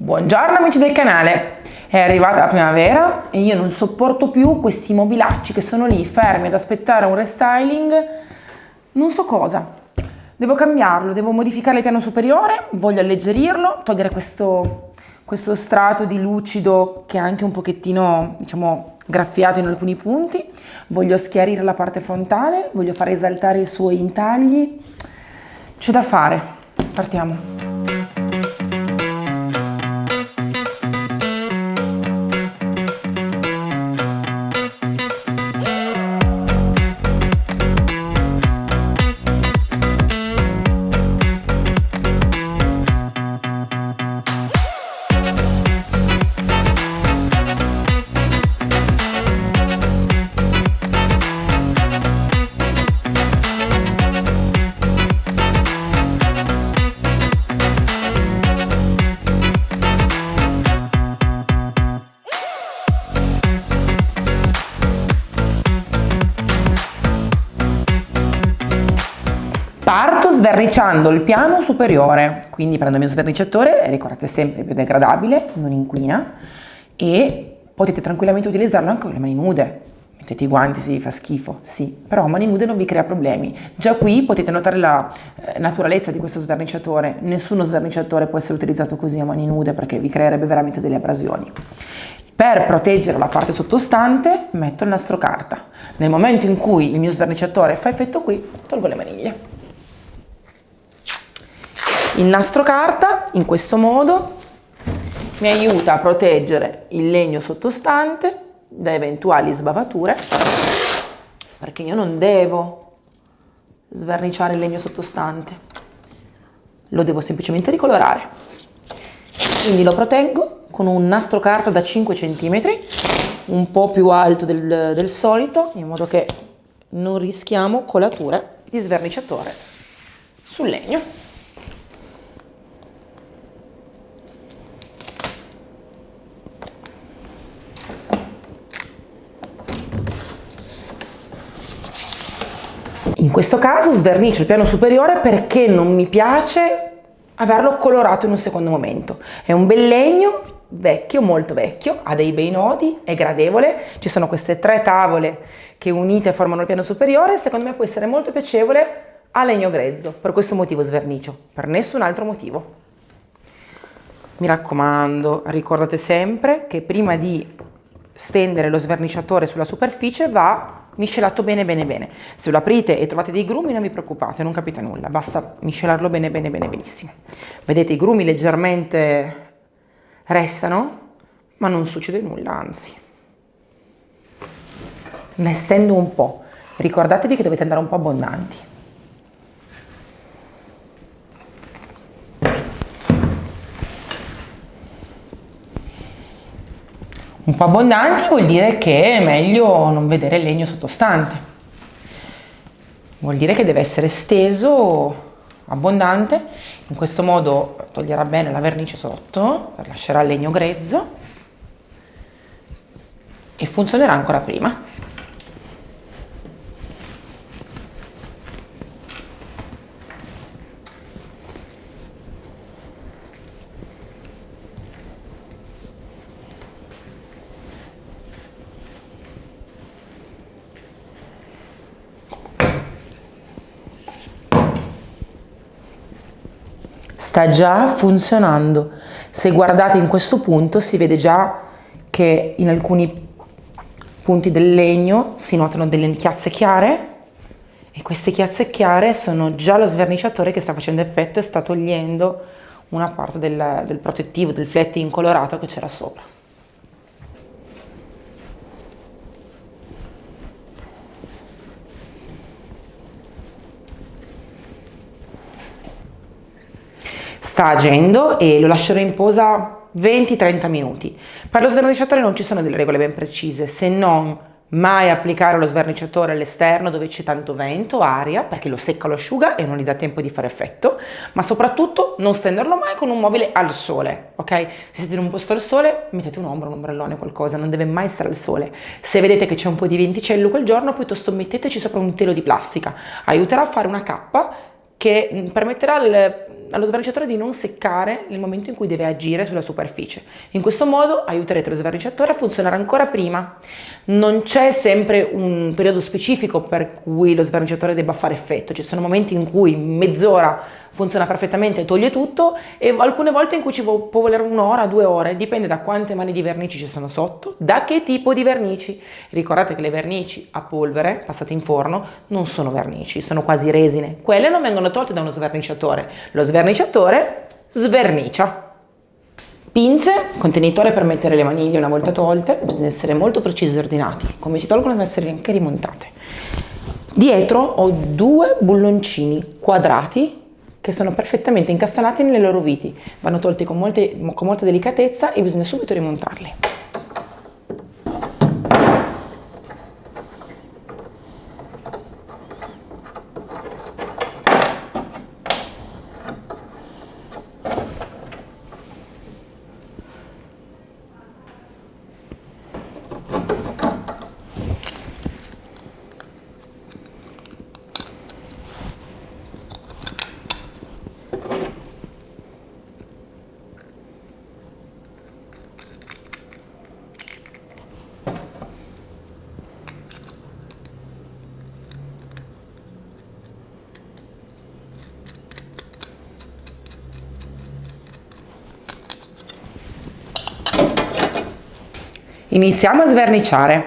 Buongiorno amici del canale, è arrivata la primavera e io non sopporto più questi mobilacci che sono lì fermi ad aspettare un restyling, non so cosa. Devo cambiarlo, devo modificare il piano superiore, voglio alleggerirlo, togliere questo strato di lucido che è anche un pochettino, diciamo, graffiato in alcuni punti, voglio schiarire la parte frontale, voglio far esaltare i suoi intagli, c'è da fare, partiamo. Parto sverniciando il piano superiore, quindi prendo il mio sverniciatore, ricordate sempre biodegradabile, non inquina, e potete tranquillamente utilizzarlo anche con le mani nude. Mettete i guanti se vi fa schifo, sì, però a mani nude non vi crea problemi. Già qui potete notare la naturalezza di questo sverniciatore, nessuno sverniciatore può essere utilizzato così a mani nude perché vi creerebbe veramente delle abrasioni. Per proteggere la parte sottostante metto il nastro carta. Nel momento in cui il mio sverniciatore fa effetto qui, tolgo le maniglie. Il nastro carta, in questo modo, mi aiuta a proteggere il legno sottostante da eventuali sbavature, perché io non devo sverniciare il legno sottostante, lo devo semplicemente ricolorare. Quindi lo proteggo con un nastro carta da 5 cm, un po' più alto del solito, in modo che non rischiamo colature di sverniciatore sul legno. In questo caso svernicio il piano superiore perché non mi piace averlo colorato in un secondo momento. È un bel legno, vecchio, molto vecchio, ha dei bei nodi, è gradevole, ci sono queste 3 tavole che unite formano il piano superiore, secondo me può essere molto piacevole a legno grezzo, per questo motivo svernicio, per nessun altro motivo. Mi raccomando, ricordate sempre che prima di stendere lo sverniciatore sulla superficie va miscelato bene bene bene. Se lo aprite e trovate dei grumi non vi preoccupate, non capite nulla, basta miscelarlo bene bene bene benissimo. Vedete, i grumi leggermente restano, ma non succede nulla, anzi. Ne stendo un po', ricordatevi che dovete andare un po' abbondanti. Un po' abbondanti vuol dire che è meglio non vedere il legno sottostante. Vuol dire che deve essere steso, abbondante. In questo modo toglierà bene la vernice sotto, lascerà il legno grezzo e funzionerà ancora prima. Sta già funzionando. Se guardate in questo punto si vede già che in alcuni punti del legno si notano delle chiazze chiare e queste chiazze chiare sono già lo sverniciatore che sta facendo effetto e sta togliendo una parte del protettivo, del fletting colorato che c'era sopra. Sta agendo e lo lascerò in posa 20-30 minuti. Per lo sverniciatore non ci sono delle regole ben precise, se non mai applicare lo sverniciatore all'esterno dove c'è tanto vento, aria, perché lo secca, lo asciuga e non gli dà tempo di fare effetto, ma soprattutto non stenderlo mai con un mobile al sole, ok? Se siete in un posto al sole, mettete un'ombra, un ombrellone, qualcosa, non deve mai stare al sole. Se vedete che c'è un po' di venticello quel giorno, piuttosto metteteci sopra un telo di plastica, aiuterà a fare una cappa che permetterà allo sverniciatore di non seccare nel momento in cui deve agire sulla superficie. In questo modo aiuterete lo sverniciatore a funzionare ancora prima. Non c'è sempre un periodo specifico per cui lo sverniciatore debba fare effetto, ci sono momenti in cui in mezz'ora funziona perfettamente e toglie tutto, e alcune volte in cui può volere 1 ora, 2 ore, dipende da quante mani di vernici ci sono sotto, da che tipo di vernici. Ricordate che le vernici a polvere passate in forno non sono vernici, sono quasi resine, quelle non vengono tolte da uno sverniciatore, lo sverniciatore svernicia. Pinze, contenitore per mettere le maniglie una volta tolte, bisogna essere molto precisi e ordinati, come si tolgono devono essere anche rimontate. Dietro ho 2 bulloncini quadrati che sono perfettamente incastonati nelle loro viti, vanno tolti con molta delicatezza e bisogna subito rimontarli. Iniziamo a sverniciare.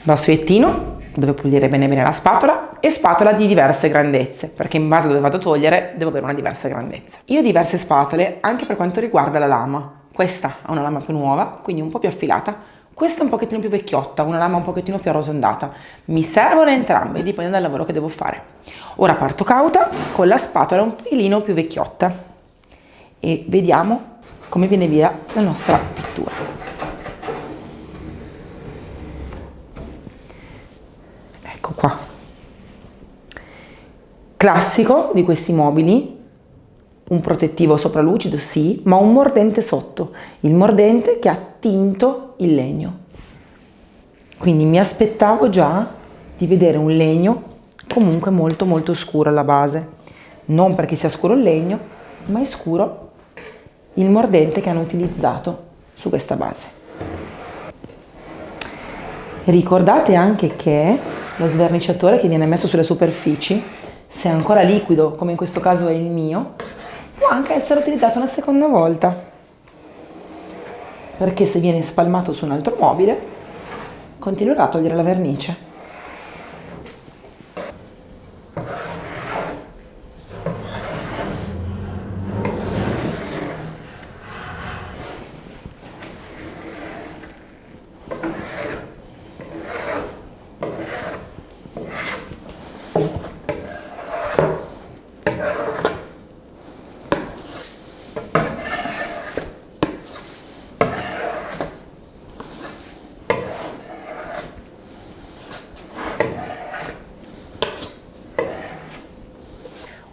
Vassoiettino dove pulire bene la spatola e spatola di diverse grandezze, perché in base a dove vado a togliere devo avere una diversa grandezza. Io ho diverse spatole anche per quanto riguarda la lama. Questa ha una lama più nuova, quindi un po' più affilata, questa è un pochettino più vecchiotta, una lama un pochettino più arrotondata. Mi servono entrambe, dipende dal lavoro che devo fare. Ora parto cauta con la spatola un pelino più vecchiotta e vediamo come viene via la nostra pittura. Ecco qua, classico di questi mobili, un protettivo sopralucido sì, ma un mordente sotto, il mordente che ha tinto il legno. Quindi mi aspettavo già di vedere un legno comunque molto molto scuro alla base, non perché sia scuro il legno, ma è scuro il mordente che hanno utilizzato su questa base. Ricordate anche che lo sverniciatore che viene messo sulle superfici, se è ancora liquido, come in questo caso è il mio, può anche essere utilizzato una seconda volta, perché se viene spalmato su un altro mobile, continuerà a togliere la vernice.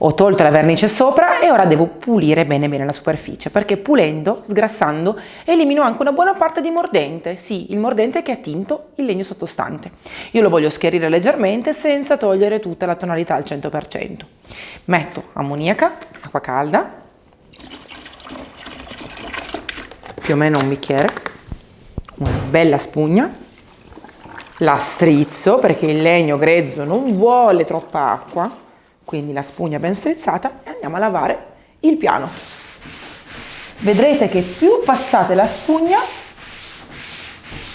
Ho tolto la vernice sopra e ora devo pulire bene la superficie, perché pulendo, sgrassando, elimino anche una buona parte di mordente, sì, il mordente che ha tinto il legno sottostante. Io lo voglio schiarire leggermente senza togliere tutta la tonalità al 100%. Metto ammoniaca, acqua calda, più o meno un bicchiere, una bella spugna, la strizzo perché il legno grezzo non vuole troppa acqua, quindi la spugna ben strizzata, e andiamo a lavare il piano. Vedrete che più passate la spugna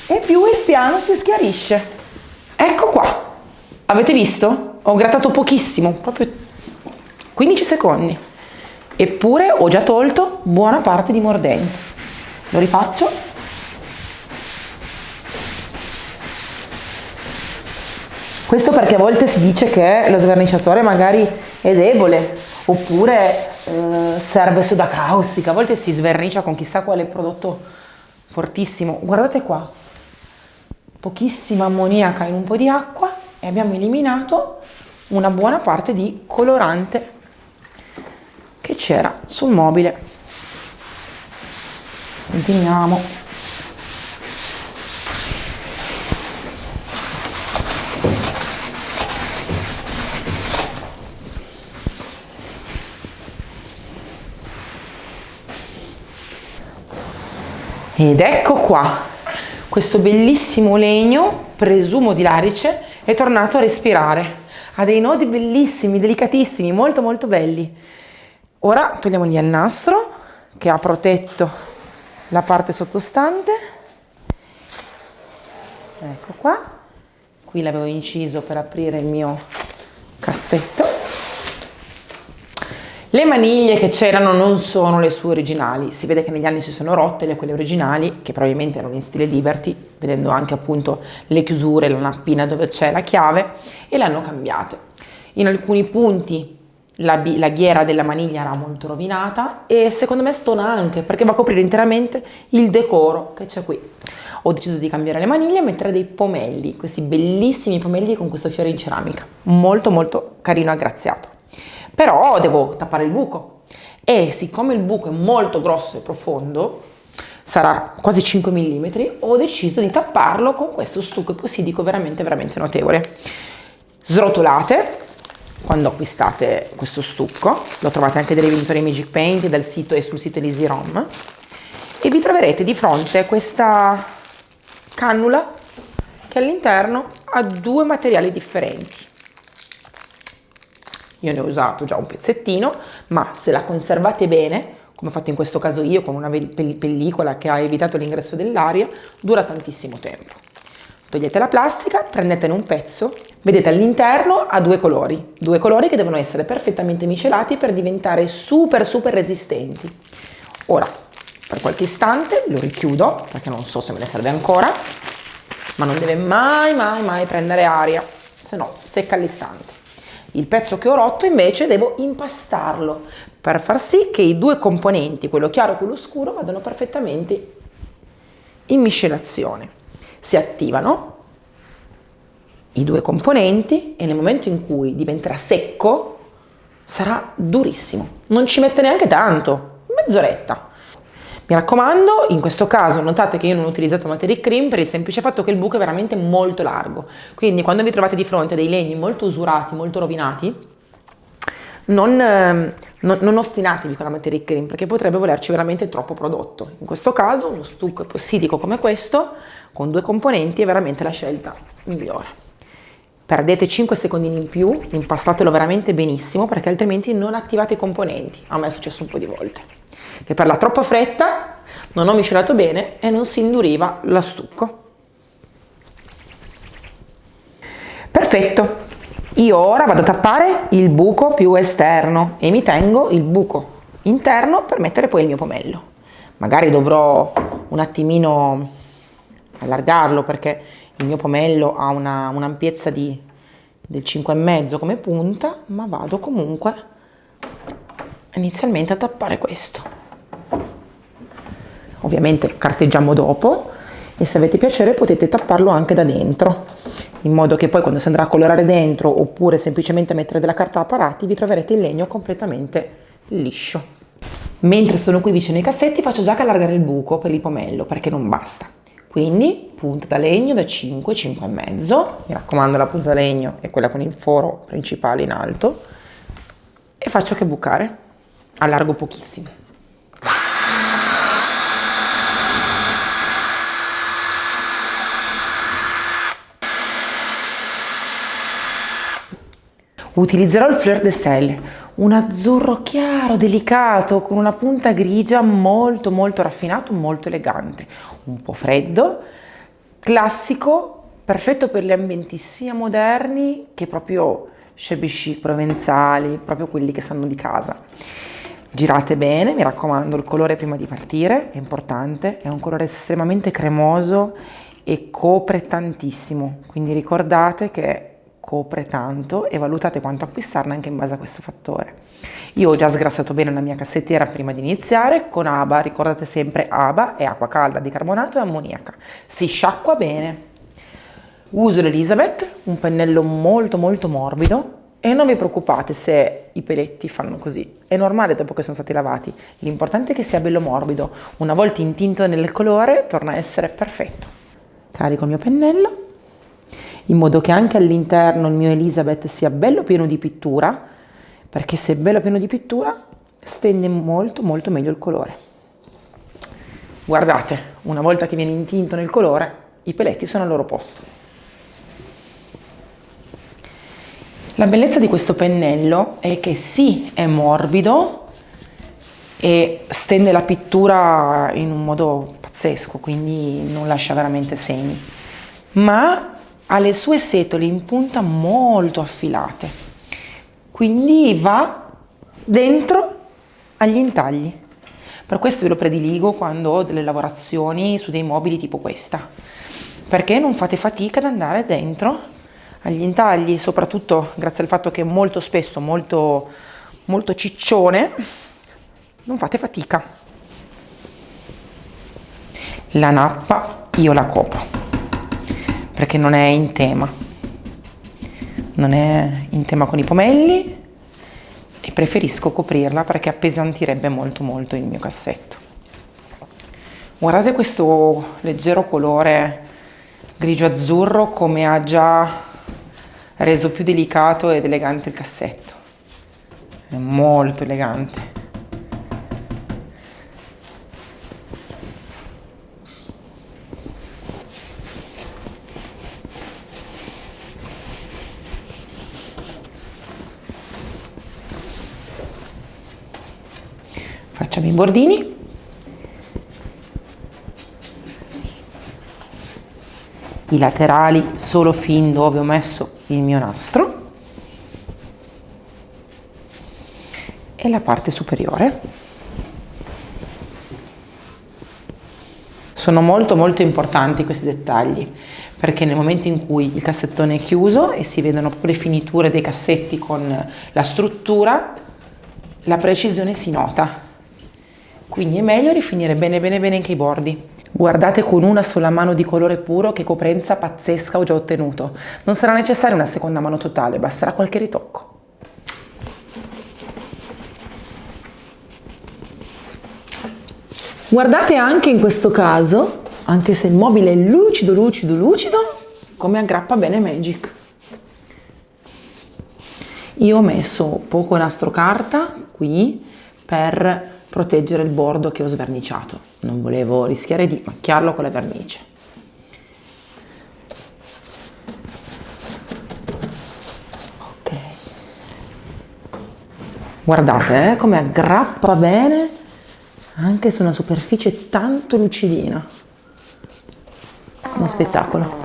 e più il piano si schiarisce. Ecco qua, avete visto? Ho grattato pochissimo, proprio 15 secondi, eppure ho già tolto buona parte di mordente. Lo rifaccio. Questo perché a volte si dice che lo sverniciatore magari è debole, oppure serve soda caustica, a volte si svernicia con chissà quale prodotto fortissimo. Guardate qua, pochissima ammoniaca in un po' di acqua e abbiamo eliminato una buona parte di colorante che c'era sul mobile. Continuiamo. Ed ecco qua, questo bellissimo legno, presumo di larice, è tornato a respirare. Ha dei nodi bellissimi, delicatissimi, molto molto belli. Ora togliamogli il nastro che ha protetto la parte sottostante. Ecco qua. Qui l'avevo inciso per aprire il mio cassetto. Le maniglie che c'erano non sono le sue originali, si vede che negli anni si sono rotte quelle originali, che probabilmente erano in stile Liberty, vedendo anche appunto le chiusure, la nappina dove c'è la chiave, e le hanno cambiate. In alcuni punti la ghiera della maniglia era molto rovinata e secondo me stona anche perché va a coprire interamente il decoro che c'è qui. Ho deciso di cambiare le maniglie e mettere dei pomelli, questi bellissimi pomelli con questo fiore in ceramica, molto molto carino e aggraziato. Però devo tappare il buco e siccome il buco è molto grosso e profondo, sarà quasi 5 mm, ho deciso di tapparlo con questo stucco epossidico veramente veramente notevole. Srotolate quando acquistate questo stucco, lo trovate anche dai rivenditori Magic Paint dal sito e sul sito EasyRom, e vi troverete di fronte a questa cannula che all'interno ha due materiali differenti. Io ne ho usato già un pezzettino, ma se la conservate bene, come ho fatto in questo caso io con una pellicola che ha evitato l'ingresso dell'aria, dura tantissimo tempo. Togliete la plastica, prendetene un pezzo, vedete all'interno ha due colori che devono essere perfettamente miscelati per diventare super resistenti. Ora, per qualche istante lo richiudo, perché non so se me ne serve ancora, ma non deve mai prendere aria, se no secca all'istante. Il pezzo che ho rotto invece devo impastarlo per far sì che i due componenti, quello chiaro e quello scuro, vadano perfettamente in miscelazione. Si attivano i due componenti e nel momento in cui diventerà secco sarà durissimo. Non ci mette neanche tanto, mezz'oretta. Mi raccomando, in questo caso notate che io non ho utilizzato Material Cream per il semplice fatto che il buco è veramente molto largo, quindi quando vi trovate di fronte a dei legni molto usurati, molto rovinati, non ostinatevi con la Material Cream perché potrebbe volerci veramente troppo prodotto. In questo caso uno stucco epossidico come questo con due componenti è veramente la scelta migliore. Perdete 5 secondini in più, impastatelo veramente benissimo perché altrimenti non attivate i componenti. A me è successo un po' di volte che per la troppa fretta non ho miscelato bene e non si induriva lo stucco. Perfetto, io ora vado a tappare il buco più esterno e mi tengo il buco interno per mettere poi il mio pomello. Magari dovrò un attimino allargarlo perché il mio pomello ha un'ampiezza del 5,5 come punta, ma vado comunque inizialmente a tappare questo. Ovviamente carteggiamo dopo e se avete piacere potete tapparlo anche da dentro, in modo che poi quando si andrà a colorare dentro oppure semplicemente mettere della carta a parati vi troverete il legno completamente liscio. Mentre sono qui vicino ai cassetti faccio già che allargare il buco per il pomello perché non basta. Quindi punta da legno da 5, 5,5, mi raccomando la punta da legno è quella con il foro principale in alto, e faccio che bucare, allargo pochissimo. Utilizzerò il Fleur de Sel, un azzurro chiaro, delicato, con una punta grigia molto raffinato, molto elegante, un po' freddo, classico, perfetto per gli ambienti sia moderni che proprio shabby chic, provenzali, proprio quelli che sanno di casa. Girate bene, mi raccomando, il colore prima di partire è importante, è un colore estremamente cremoso e copre tantissimo, quindi ricordate che copre tanto e valutate quanto acquistarne anche in base a questo fattore. Io ho già sgrassato bene la mia cassettiera prima di iniziare con ABA, ricordate sempre ABA è acqua calda, bicarbonato e ammoniaca. Si sciacqua bene. Uso l'Elizabeth, un pennello molto morbido e non vi preoccupate se i peletti fanno così, è normale dopo che sono stati lavati, l'importante è che sia bello morbido, una volta intinto nel colore torna a essere perfetto. Carico il mio pennello in modo che anche all'interno il mio Elizabeth sia bello pieno di pittura, perché se è bello pieno di pittura stende molto meglio il colore. Guardate, una volta che viene intinto nel colore, i peletti sono al loro posto. La bellezza di questo pennello è che sì, è morbido e stende la pittura in un modo pazzesco, quindi non lascia veramente segni, ma ha le sue setole in punta molto affilate, quindi va dentro agli intagli. Per questo ve lo prediligo quando ho delle lavorazioni su dei mobili tipo questa, perché non fate fatica ad andare dentro agli intagli, soprattutto grazie al fatto che è molto spesso molto ciccione, non fate fatica. La nappa io la copro perché non è in tema con i pomelli e preferisco coprirla perché appesantirebbe molto il mio cassetto. Guardate questo leggero colore grigio azzurro come ha già reso più delicato ed elegante il cassetto. È molto elegante. Facciamo i bordini. I laterali solo fin dove ho messo il mio nastro e la parte superiore. Sono molto importanti questi dettagli perché nel momento in cui il cassettone è chiuso e si vedono proprio le finiture dei cassetti con la struttura, la precisione si nota. Quindi è meglio rifinire bene anche i bordi. Guardate con una sola mano di colore puro che coprenza pazzesca ho già ottenuto. Non sarà necessaria una seconda mano totale, basterà qualche ritocco. Guardate anche in questo caso, anche se il mobile è lucido, come aggrappa bene Magic. Io ho messo poco nastro carta qui per proteggere il bordo che ho sverniciato. Non volevo rischiare di macchiarlo con la vernice. Ok. Guardate come aggrappa bene anche su una superficie tanto lucidina. Uno spettacolo.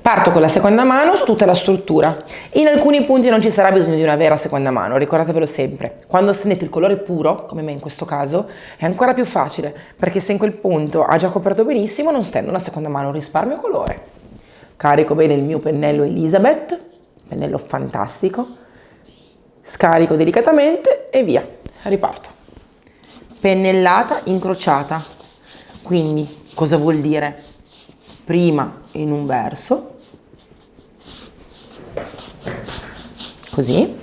Parto con la seconda mano su tutta la struttura. In alcuni punti non ci sarà bisogno di una vera seconda mano, ricordatevelo sempre. Quando stendete il colore puro, come me in questo caso, è ancora più facile, perché se in quel punto ha già coperto benissimo non stendo una seconda mano, risparmio colore. Carico bene il mio pennello Elizabeth, pennello fantastico, scarico delicatamente e via, riparto. Pennellata incrociata, quindi cosa vuol dire? Prima in un verso, così,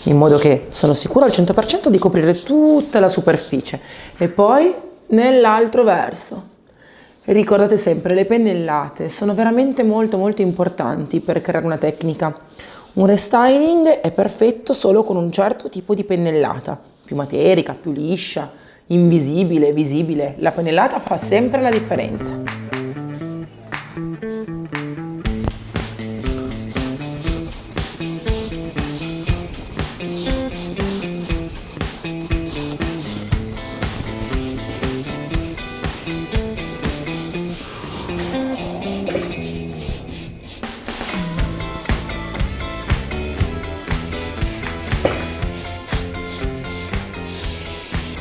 in modo che sono sicura al 100% di coprire tutta la superficie. E poi nell'altro verso. Ricordate sempre, le pennellate sono veramente molto molto importanti per creare una tecnica. Un restyling è perfetto solo con un certo tipo di pennellata, più materica, più liscia, invisibile, visibile. La pennellata fa sempre la differenza.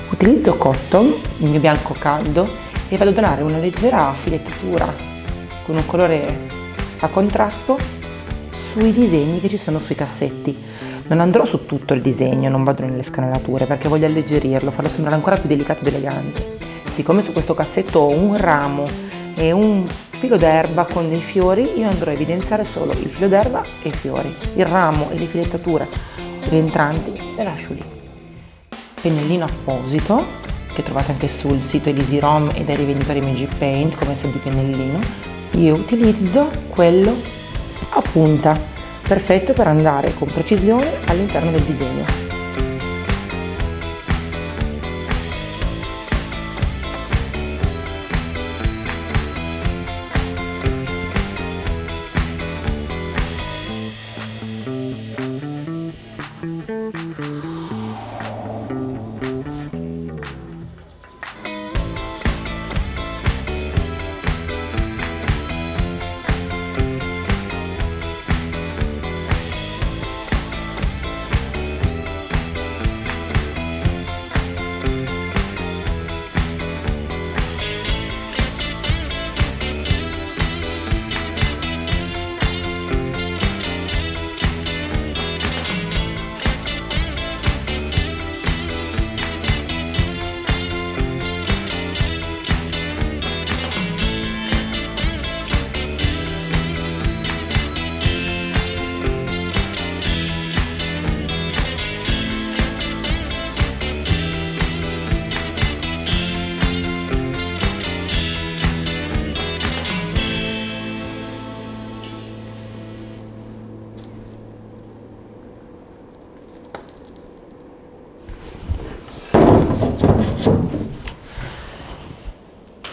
Utilizzo cotton, il mio bianco caldo, e vado a donare una leggera filettatura con un colore a contrasto sui disegni che ci sono sui cassetti. Non andrò su tutto il disegno, non vado nelle scanalature perché voglio alleggerirlo, farlo sembrare ancora più delicato ed elegante. Siccome su questo cassetto ho un ramo e un filo d'erba con dei fiori, io andrò a evidenziare solo il filo d'erba e i fiori. Il ramo e le filettature rientranti le lascio lì. Pennellino apposito che trovate anche sul sito Elisirom e dai rivenditori Magic Paint come set di pennellino. Io utilizzo quello a punta, perfetto per andare con precisione all'interno del disegno.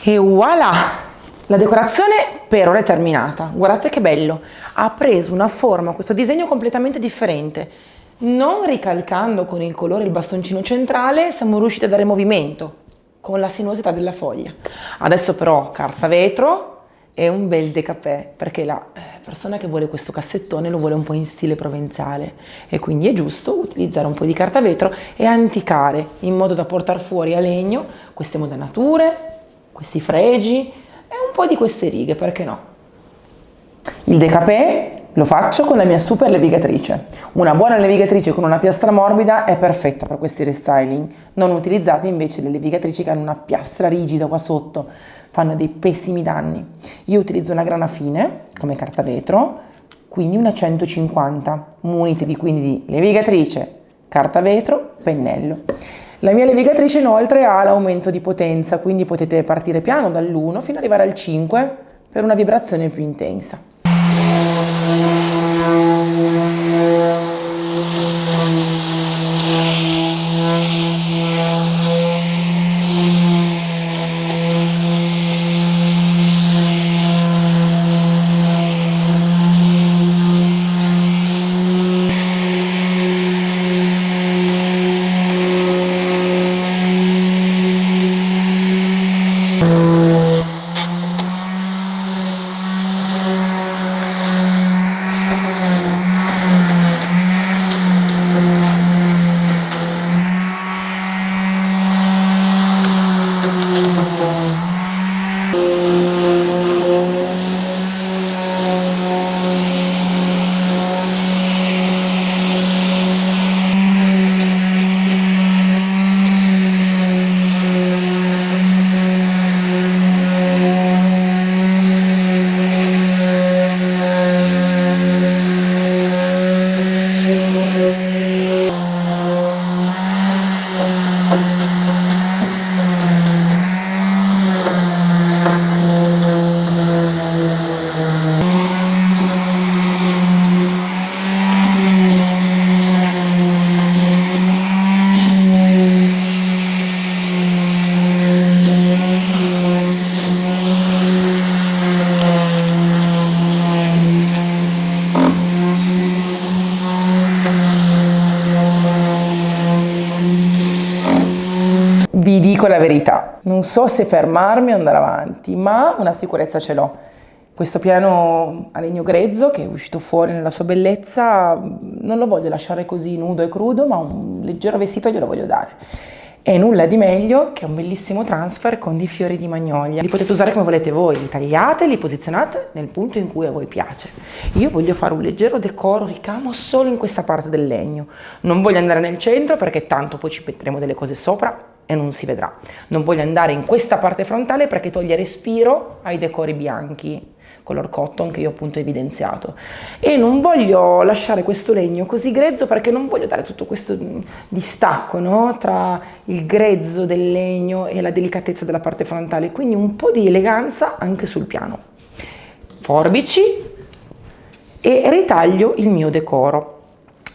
E voilà! La decorazione per ora è terminata. Guardate che bello! Ha preso una forma, questo disegno completamente differente. Non ricalcando con il colore il bastoncino centrale, siamo riusciti a dare movimento con la sinuosità della foglia. Adesso però carta vetro e un bel décapé, perché la persona che vuole questo cassettone lo vuole un po' in stile provenzale e quindi è giusto utilizzare un po' di carta vetro e anticare in modo da portare fuori a legno queste modanature, questi fregi e un po' di queste righe, perché no? Il décapé lo faccio con la mia super levigatrice. Una buona levigatrice con una piastra morbida è perfetta per questi restyling. Non utilizzate invece le levigatrici che hanno una piastra rigida qua sotto, fanno dei pessimi danni. Io utilizzo una grana fine come carta vetro, quindi una 150. Munitevi quindi di levigatrice, carta vetro, pennello. La mia levigatrice inoltre ha l'aumento di potenza, quindi potete partire piano dall'1 fino ad arrivare al 5 per una vibrazione più intensa. Vi dico la verità, non so se fermarmi o andare avanti, ma una sicurezza ce l'ho. Questo piano a legno grezzo che è uscito fuori nella sua bellezza, non lo voglio lasciare così nudo e crudo, ma un leggero vestito glielo voglio dare. E nulla di meglio che un bellissimo transfer con dei fiori di magnolia. Li potete usare come volete voi, li tagliate, li posizionate nel punto in cui a voi piace. Io voglio fare un leggero decoro ricamo solo in questa parte del legno. Non voglio andare nel centro perché tanto poi ci metteremo delle cose sopra e non si vedrà. Non voglio andare in questa parte frontale perché toglie respiro ai decori bianchi, color cotton che io appunto ho evidenziato, e non voglio lasciare questo legno così grezzo perché non voglio dare tutto questo distacco, no? Tra il grezzo del legno e la delicatezza della parte frontale, quindi un po' di eleganza anche sul piano. Forbici e ritaglio il mio decoro.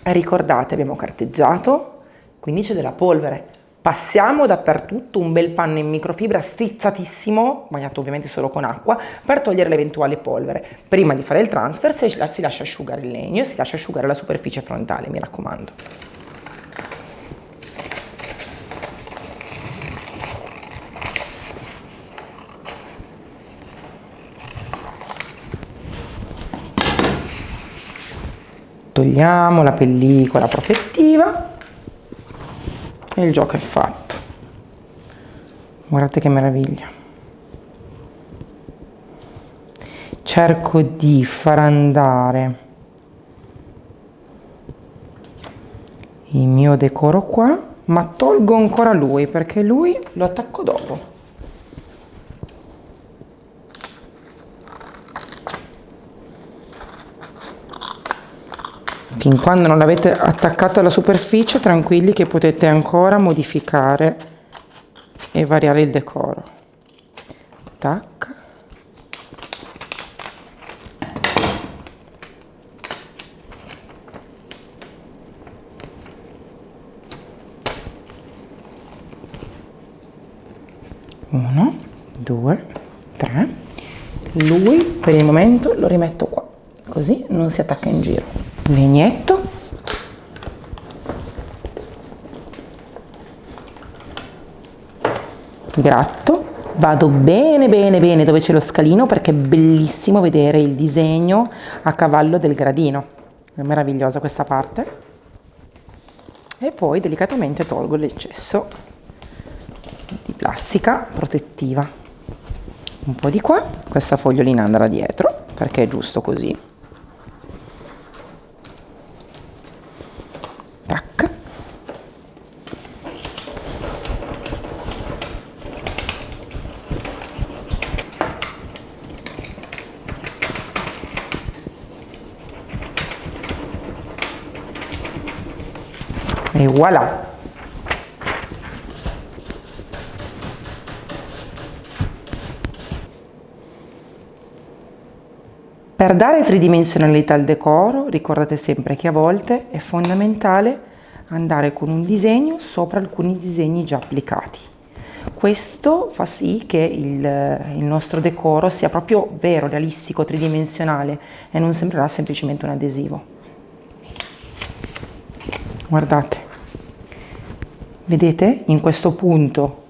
Ricordate, abbiamo carteggiato, quindi c'è della polvere. Passiamo dappertutto un bel panno in microfibra strizzatissimo, bagnato ovviamente solo con acqua, per togliere l'eventuale polvere. Prima di fare il transfer si lascia asciugare il legno e si lascia asciugare la superficie frontale, mi raccomando. Togliamo la pellicola protettiva. E il gioco è fatto. Guardate che meraviglia. Cerco di far andare il mio decoro qua, ma tolgo ancora lui perché lui lo attacco dopo. Fin quando non l'avete attaccato alla superficie, tranquilli che potete ancora modificare e variare il decoro. Tac. Uno, due, tre. Lui per il momento lo rimetto qua, così non si attacca in giro. Legnetto, gratto, vado bene bene bene dove c'è lo scalino perché è bellissimo vedere il disegno a cavallo del gradino, è meravigliosa questa parte, e poi delicatamente tolgo l'eccesso di plastica protettiva, un po' di qua, questa fogliolina andrà dietro perché è giusto così. E voilà! Per dare tridimensionalità al decoro, ricordate sempre che a volte è fondamentale andare con un disegno sopra alcuni disegni già applicati. Questo fa sì che il nostro decoro sia proprio vero, realistico, tridimensionale e non sembrerà semplicemente un adesivo. Guardate. Vedete? In questo punto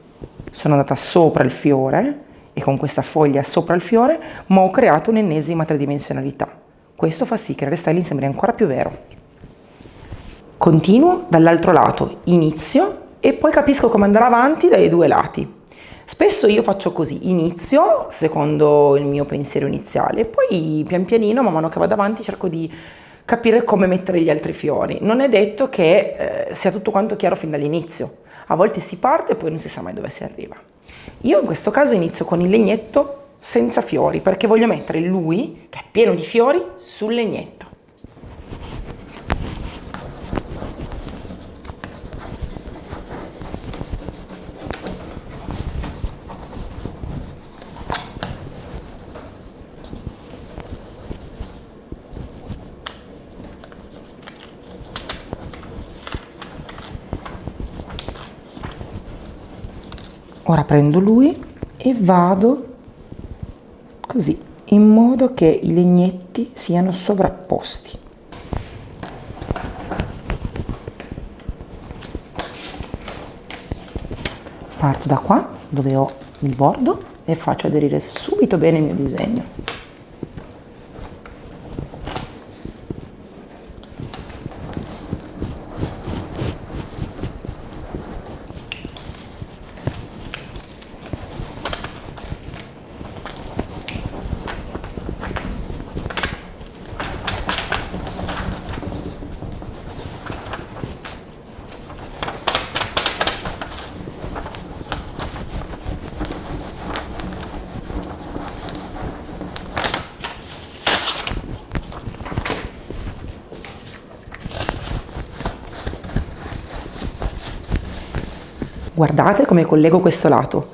sono andata sopra il fiore e con questa foglia sopra il fiore, ma ho creato un'ennesima tridimensionalità. Questo fa sì che il restyling sembri ancora più vero. Continuo dall'altro lato, inizio e poi capisco come andare avanti dai due lati. Spesso io faccio così, inizio secondo il mio pensiero iniziale, poi pian pianino, man mano che vado avanti, cerco di capire come mettere gli altri fiori. Non è detto che sia tutto quanto chiaro fin dall'inizio. A volte si parte e poi non si sa mai dove si arriva. Io in questo caso inizio con il legnetto senza fiori, perché voglio mettere lui, che è pieno di fiori, sul legnetto. Ora prendo lui e vado così, in modo che i legnetti siano sovrapposti. Parto da qua, dove ho il bordo, e faccio aderire subito bene il mio disegno. Guardate come collego questo lato.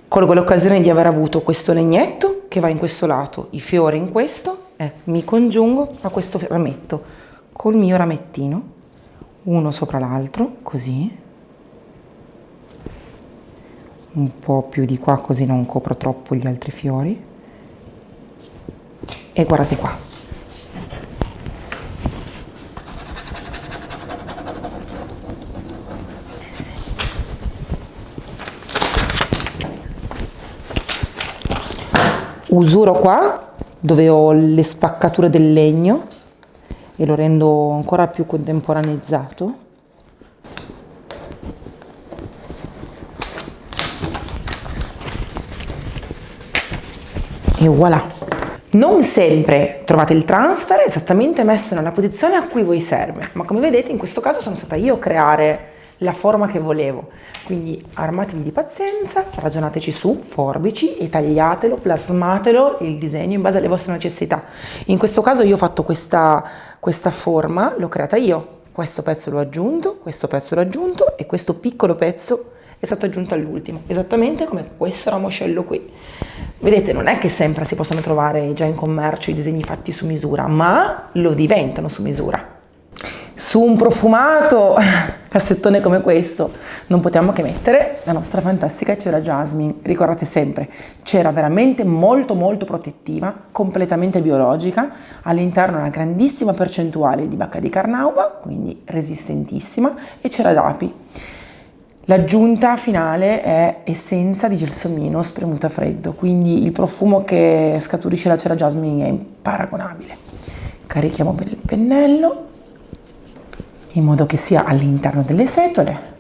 Colgo l'occasione di aver avuto questo legnetto che va in questo lato, i fiori in questo, e mi congiungo a questo rametto col mio ramettino, uno sopra l'altro, così. Un po' più di qua così non copro troppo gli altri fiori. E guardate qua. Usuro qua dove ho le spaccature del legno e lo rendo ancora più contemporaneizzato. E voilà! Non sempre trovate il transfer esattamente messo nella posizione a cui voi serve, ma come vedete in questo caso sono stata io a creare la forma che volevo, quindi armatevi di pazienza, ragionateci su, forbici e tagliatelo, plasmatelo il disegno in base alle vostre necessità. In questo caso io ho fatto questa forma, l'ho creata io, questo pezzo l'ho aggiunto, questo pezzo l'ho aggiunto e questo piccolo pezzo è stato aggiunto all'ultimo, esattamente come questo ramoscello qui. Vedete, non è che sempre si possono trovare già in commercio i disegni fatti su misura, ma lo diventano su misura. Su un profumato cassettone come questo non potevamo che mettere la nostra fantastica cera jasmine. Ricordate sempre, cera veramente molto protettiva, completamente biologica, all'interno una grandissima percentuale di bacca di carnauba, quindi resistentissima, e cera d'api. L'aggiunta finale è essenza di gelsomino spremuta a freddo, quindi il profumo che scaturisce la cera jasmine è imparagonabile. Carichiamo bene il pennello in modo che sia all'interno delle setole,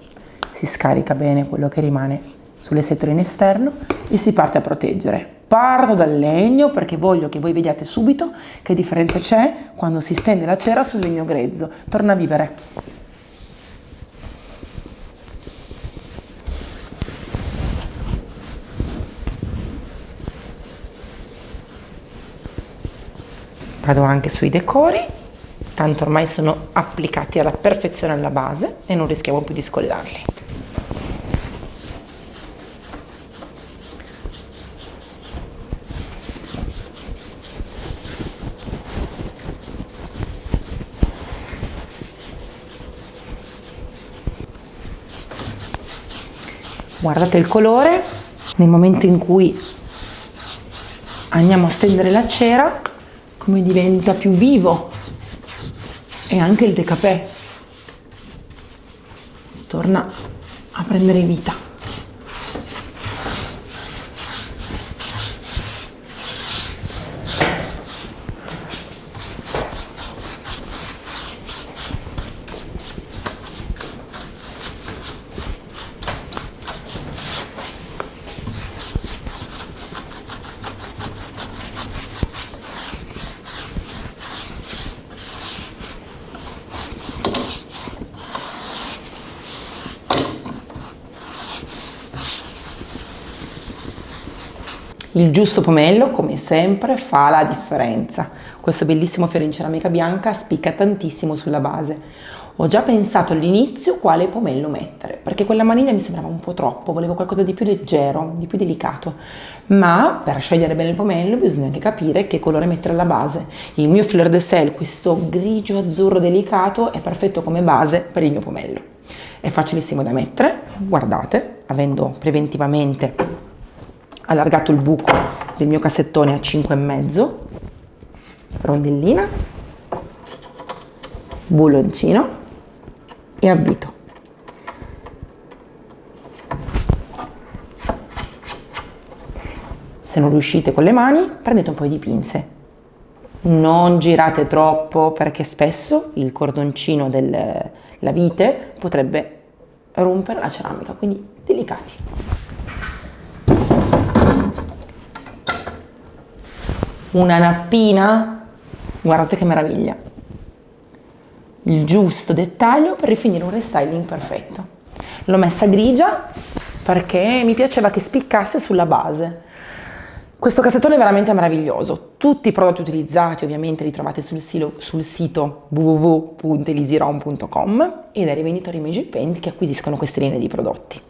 si scarica bene quello che rimane sulle setole in esterno e si parte a proteggere. Parto dal legno perché voglio che voi vediate subito che differenza c'è quando si stende la cera sul legno grezzo, torna a vivere. Vado anche sui decori, tanto ormai sono applicati alla perfezione alla base e non rischiamo più di scollarli. Guardate il colore, nel momento in cui andiamo a stendere la cera, come diventa più vivo, e anche il decapè torna a prendere vita. Il giusto pomello, come sempre, fa la differenza. Questo bellissimo fiore in ceramica bianca spicca tantissimo sulla base. Ho già pensato all'inizio quale pomello mettere, perché quella maniglia mi sembrava un po' troppo, volevo qualcosa di più leggero, di più delicato. Ma per scegliere bene il pomello bisogna anche capire che colore mettere alla base. Il mio fleur de sel, questo grigio azzurro delicato, è perfetto come base per il mio pomello. È facilissimo da mettere, guardate, avendo preventivamente allargato il buco del mio cassettone a 5,5, rondellina, bulloncino e avvito. Se non riuscite con le mani, prendete un po' di pinze. Non girate troppo perché spesso il cordoncino della vite potrebbe rompere la ceramica, quindi delicati. Una nappina, guardate che meraviglia. Il giusto dettaglio per rifinire un restyling perfetto. L'ho messa grigia perché mi piaceva che spiccasse sulla base. Questo cassettone è veramente meraviglioso. Tutti i prodotti utilizzati ovviamente li trovate sul sito www.easyrom.com e dai rivenditori Magic Paint che acquisiscono queste linee di prodotti.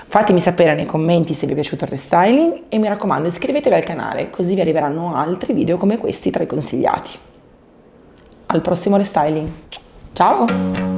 Fatemi sapere nei commenti se vi è piaciuto il restyling e mi raccomando iscrivetevi al canale così vi arriveranno altri video come questi tra i consigliati. Al prossimo restyling. Ciao!